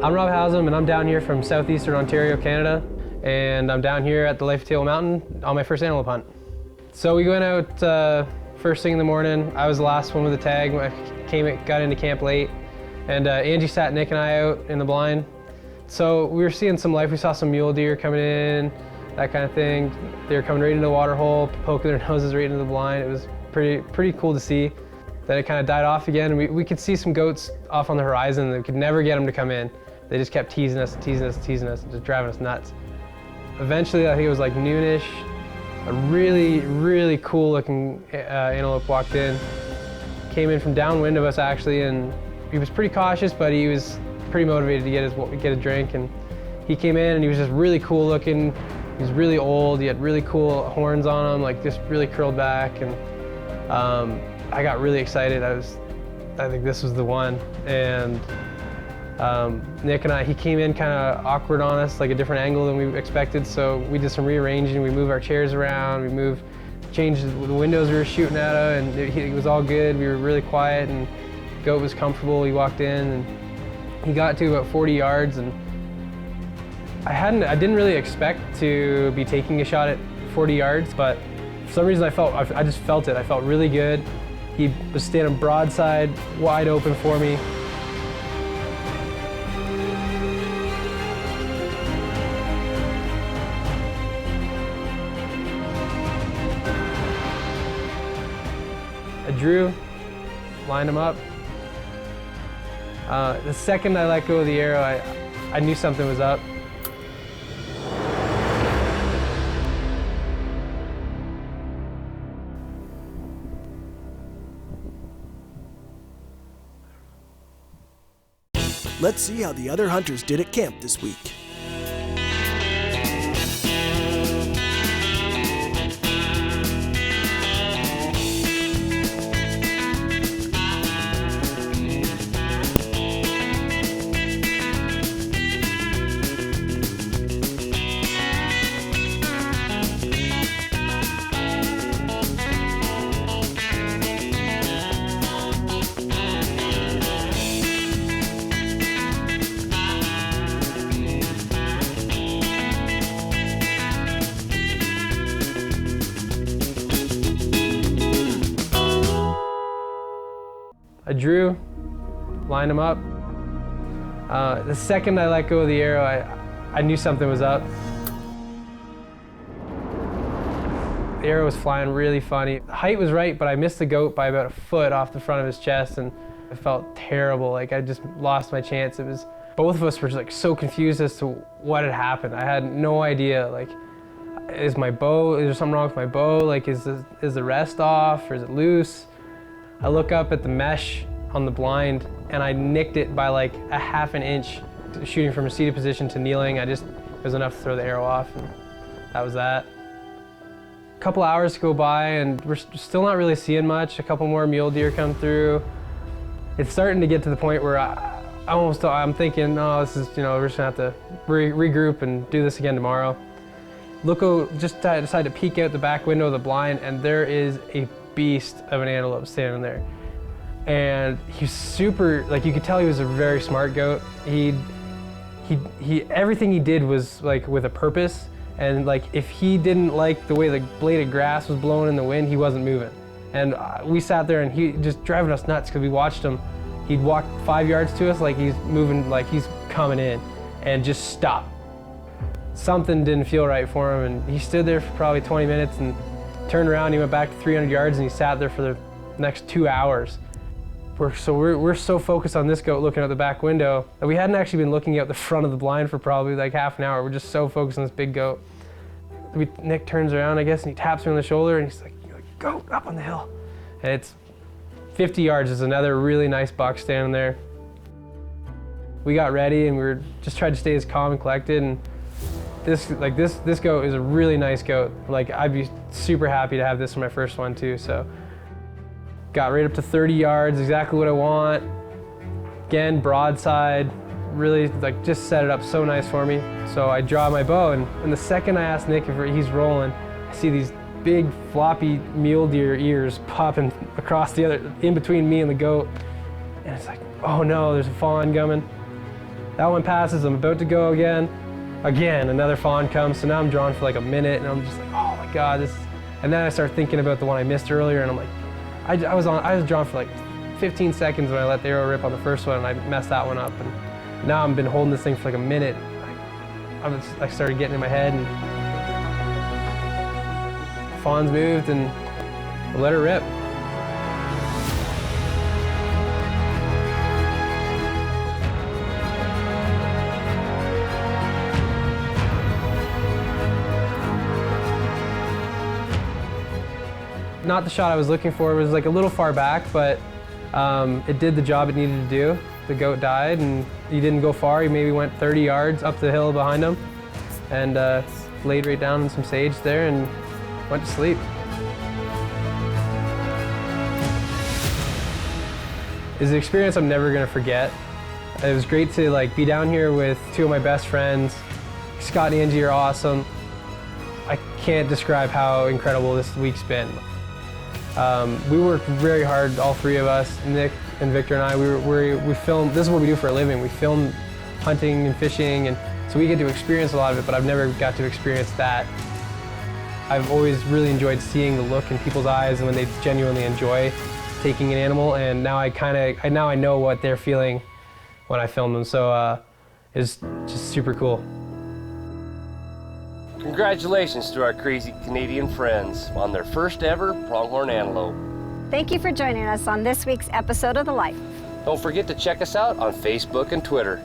I'm Rob Howsam, and I'm down here from southeastern Ontario, Canada, and I'm down here at the Life of Table Mountain on my first antelope hunt. So we went out first thing in the morning. I was the last one with the tag. I got into camp late, and Angie sat Nick and I out in the blind. So we were seeing some life. We saw some mule deer coming in, that kind of thing. They were coming right into the water hole, poking their noses right into the blind. It was pretty cool to see. Then it kind of died off again. We could see some goats off on the horizon. We could never get them to come in. They just kept teasing us, just driving us nuts. Eventually, I think it was like noonish, a really cool looking antelope walked in. Came in from downwind of us actually, and he was pretty cautious, but he was pretty motivated to get a drink. And he came in and he was just really cool looking. He was really old. He had really cool horns on him, like just really curled back. And I got really excited. I think this was the one. And Nick and I, he came in kind of awkward on us, like a different angle than we expected. So we did some rearranging. We moved our chairs around. We changed the windows we were shooting at, and it was all good. We were really quiet, and the goat was comfortable. He walked in, and he got to about 40 yards, and I didn't really expect to be taking a shot at 40 yards, but for some reason I just felt it. I felt really good. He was standing broadside, wide open for me. I drew, lined him up. The second I let go of the arrow, I knew something was up. Let's see how the other hunters did at camp this week. I drew, lined him up. The second I let go of the arrow, I knew something was up. The arrow was flying really funny. The height was right, but I missed the goat by about a foot off the front of his chest, and I felt terrible. Like I just lost my chance. Both of us were like so confused as to what had happened. I had no idea. Like, is there something wrong with my bow? Like, is the rest off, or is it loose? I look up at the mesh on the blind, and I nicked it by like a half an inch, shooting from a seated position to kneeling. It was enough to throw the arrow off, and that was that. A couple hours go by, and we're still not really seeing much. A couple more mule deer come through. It's starting to get to the point where I'm thinking, oh, this is, we're just gonna have to regroup and do this again tomorrow. Just decided to peek out the back window of the blind, and there is a beast of an antelope standing there. And he's super, like, you could tell he was a very smart goat. Everything he did was like with a purpose, and like if he didn't like the way the blade of grass was blowing in the wind, he wasn't moving. And we sat there, and he just driving us nuts because we watched him. He'd walk 5 yards to us like he's moving, like he's coming in, and just stop. Something didn't feel right for him, and he stood there for probably 20 minutes and turned around. He went back to 300 yards, and he sat there for the next 2 hours. We're so focused on this goat looking out the back window that we hadn't actually been looking out the front of the blind for probably like half an hour. We're just so focused on this big goat. Nick turns around, I guess, and he taps me on the shoulder, and he's like, "Goat up on the hill." And it's 50 yards. There's another really nice buck standing there. We got ready, and we were just trying to stay as calm and collected. And this goat is a really nice goat. Like, I'd be super happy to have this for my first one too. So got right up to 30 yards, exactly what I want. Again, broadside, really like just set it up so nice for me. So I draw my bow, and the second I ask Nick if he's rolling, I see these big floppy mule deer ears popping across in between me and the goat. And it's like, oh no, there's a fawn coming. That one passes, I'm about to go again. Again, another fawn comes, so now I'm drawn for like a minute, and I'm just like, oh my God, this. And then I start thinking about the one I missed earlier, and I'm like, I was drawn for like 15 seconds when I let the arrow rip on the first one, and I messed that one up. And now I've been holding this thing for like a minute. I started getting in my head, and fawns moved, and I let her rip. Not the shot I was looking for. It was like a little far back, but it did the job it needed to do. The goat died, and he didn't go far. He maybe went 30 yards up the hill behind him, and laid right down in some sage there and went to sleep. It's an experience I'm never gonna forget. It was great to like be down here with two of my best friends. Scott and Angie are awesome. I can't describe how incredible this week's been. We worked very hard, all three of us, Nick and Victor and I. We filmed, this is what we do for a living. We film hunting and fishing, and so we get to experience a lot of it, but I've never got to experience that. I've always really enjoyed seeing the look in people's eyes and when they genuinely enjoy taking an animal, and now I know what they're feeling when I film them, so it's just super cool. Congratulations to our crazy Canadian friends on their first ever pronghorn antelope. Thank you for joining us on this week's episode of The Life. Don't forget to check us out on Facebook and Twitter.